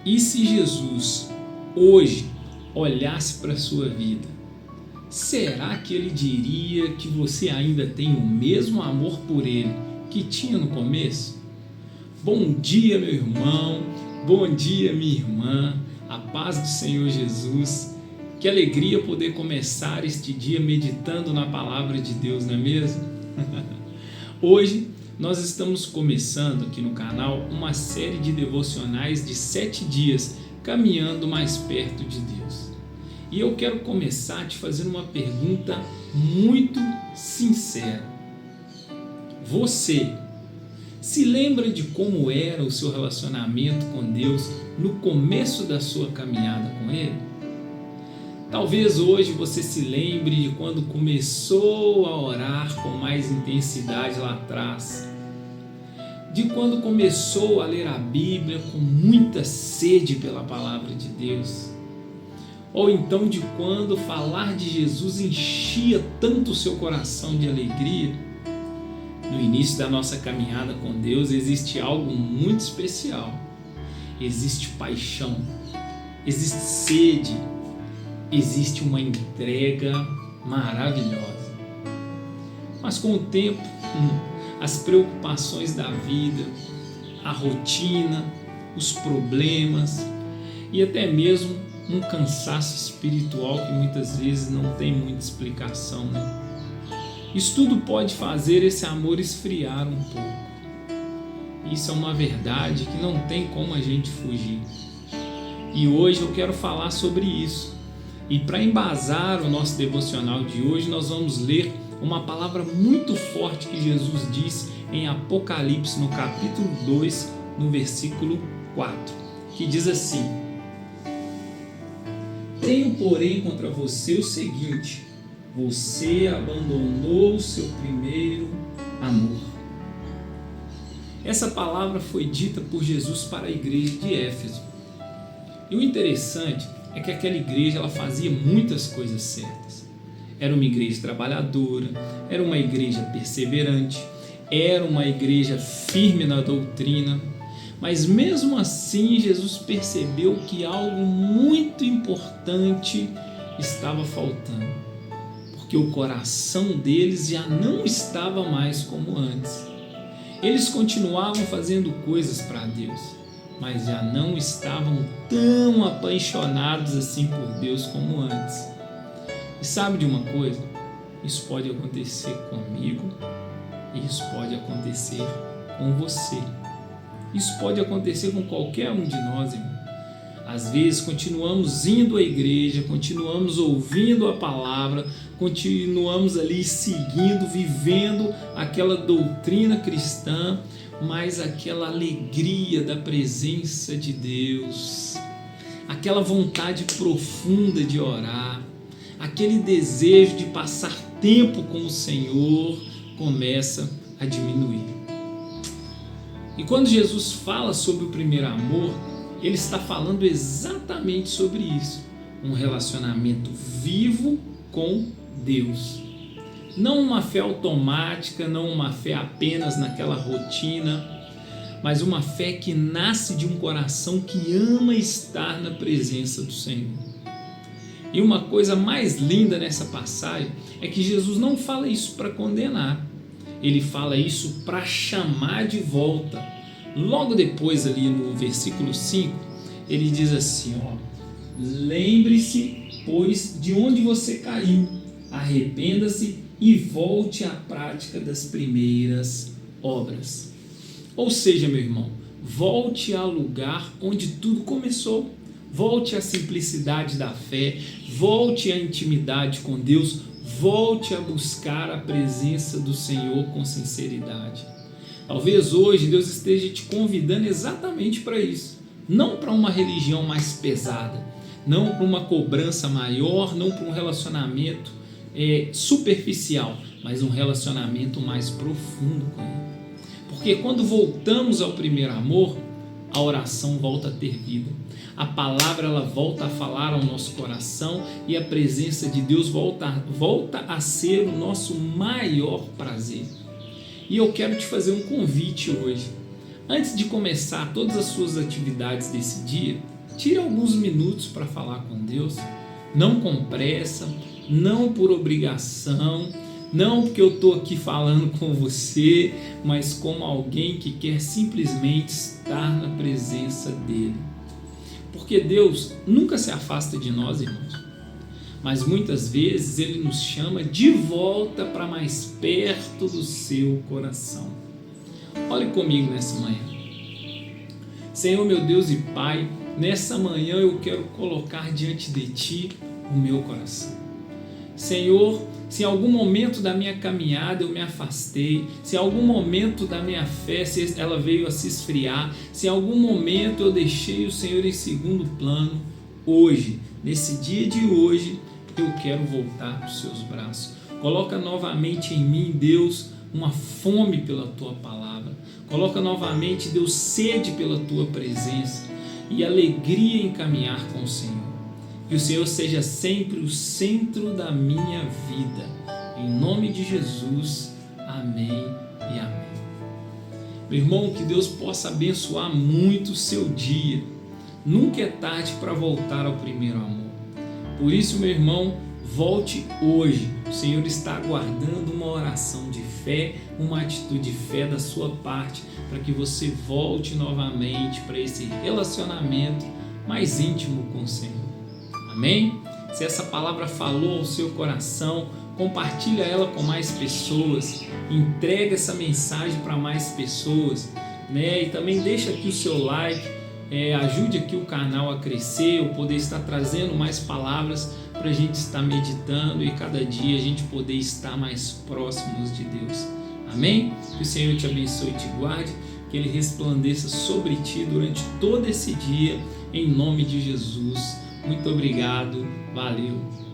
E se Jesus hoje olhasse para a sua vida, será que ele diria que você ainda tem o mesmo amor por ele que tinha no começo? Bom dia, meu irmão, bom dia, minha irmã, a paz do Senhor Jesus. Que alegria poder começar este dia meditando na palavra de Deus, não é mesmo? Hoje nós estamos começando aqui no canal uma série de devocionais de 7 dias, caminhando mais perto de Deus. E eu quero começar te fazendo uma pergunta muito sincera. Você se lembra de como era o seu relacionamento com Deus no começo da sua caminhada com Ele? Talvez hoje você se lembre de quando começou a orar com mais intensidade lá atrás, de quando começou a ler a Bíblia com muita sede pela palavra de Deus, ou então de quando falar de Jesus enchia tanto o seu coração de alegria. No início da nossa caminhada com Deus existe algo muito especial, existe paixão, existe sede, existe uma entrega maravilhosa. Mas com o tempo, as preocupações da vida, a rotina, os problemas e até mesmo um cansaço espiritual que muitas vezes não tem muita explicação, né? Isso tudo pode fazer esse amor esfriar um pouco. Isso é uma verdade que não tem como a gente fugir. E hoje eu quero falar sobre isso. E para embasar o nosso devocional de hoje, nós vamos ler uma palavra muito forte que Jesus diz em Apocalipse, no capítulo 2, no versículo 4, que diz assim: Tenho, porém, contra você o seguinte: você abandonou o seu primeiro amor. Essa palavra foi dita por Jesus para a igreja de Éfeso. E o interessante é que aquela igreja ela fazia muitas coisas certas. Era uma igreja trabalhadora, era uma igreja perseverante, era uma igreja firme na doutrina, mas mesmo assim Jesus percebeu que algo muito importante estava faltando, porque o coração deles já não estava mais como antes. Eles continuavam fazendo coisas para Deus, mas já não estavam tão apaixonados assim por Deus como antes. E sabe de uma coisa? Isso pode acontecer comigo e isso pode acontecer com você. Isso pode acontecer com qualquer um de nós, irmão. Às vezes continuamos indo à igreja, continuamos ouvindo a palavra, continuamos ali seguindo, vivendo aquela doutrina cristã, mas aquela alegria da presença de Deus, aquela vontade profunda de orar, aquele desejo de passar tempo com o Senhor começa a diminuir. E quando Jesus fala sobre o primeiro amor, ele está falando exatamente sobre isso, um relacionamento vivo com Deus. Não uma fé automática, não uma fé apenas naquela rotina, mas uma fé que nasce de um coração que ama estar na presença do Senhor. E uma coisa mais linda nessa passagem é que Jesus não fala isso para condenar, ele fala isso para chamar de volta. Logo depois ali no versículo 5, ele diz assim, lembre-se, pois, de onde você caiu, arrependa-se e volte à prática das primeiras obras. Ou seja, meu irmão, volte ao lugar onde tudo começou. Volte à simplicidade da fé, volte à intimidade com Deus, volte a buscar a presença do Senhor com sinceridade. Talvez hoje Deus esteja te convidando exatamente para isso. Não para uma religião mais pesada, não para uma cobrança maior, não para um relacionamento superficial, mas um relacionamento mais profundo com Ele. Porque quando voltamos ao primeiro amor, a oração volta a ter vida. A palavra ela volta a falar ao nosso coração e a presença de Deus volta a ser o nosso maior prazer. E eu quero te fazer um convite hoje. Antes de começar todas as suas atividades desse dia, tire alguns minutos para falar com Deus, não com pressa, não por obrigação, não porque eu estou aqui falando com você, mas como alguém que quer simplesmente estar na presença dele. Porque Deus nunca se afasta de nós, irmãos, mas muitas vezes Ele nos chama de volta para mais perto do seu coração. Olhe comigo nessa manhã. Senhor, meu Deus e Pai, nessa manhã eu quero colocar diante de Ti o meu coração. Senhor, se em algum momento da minha caminhada eu me afastei, se em algum momento da minha fé ela veio a se esfriar, se em algum momento eu deixei o Senhor em segundo plano, hoje, nesse dia de hoje, eu quero voltar para os seus braços. Coloca novamente em mim, Deus, uma fome pela Tua palavra. Coloca novamente, Deus, sede pela Tua presença e alegria em caminhar com o Senhor. Que o Senhor seja sempre o centro da minha vida. Em nome de Jesus, amém e amém. Meu irmão, que Deus possa abençoar muito o seu dia. Nunca é tarde para voltar ao primeiro amor. Por isso, meu irmão, volte hoje. O Senhor está aguardando uma oração de fé, uma atitude de fé da sua parte, para que você volte novamente para esse relacionamento mais íntimo com o Senhor. Amém? Se essa palavra falou ao seu coração, compartilha ela com mais pessoas, entrega essa mensagem para mais pessoas, né? E também deixa aqui o seu like, ajude aqui o canal a crescer, eu poder estar trazendo mais palavras para a gente estar meditando e cada dia a gente poder estar mais próximos de Deus. Amém? Que o Senhor te abençoe e te guarde, que Ele resplandeça sobre ti durante todo esse dia, em nome de Jesus. Muito obrigado, valeu.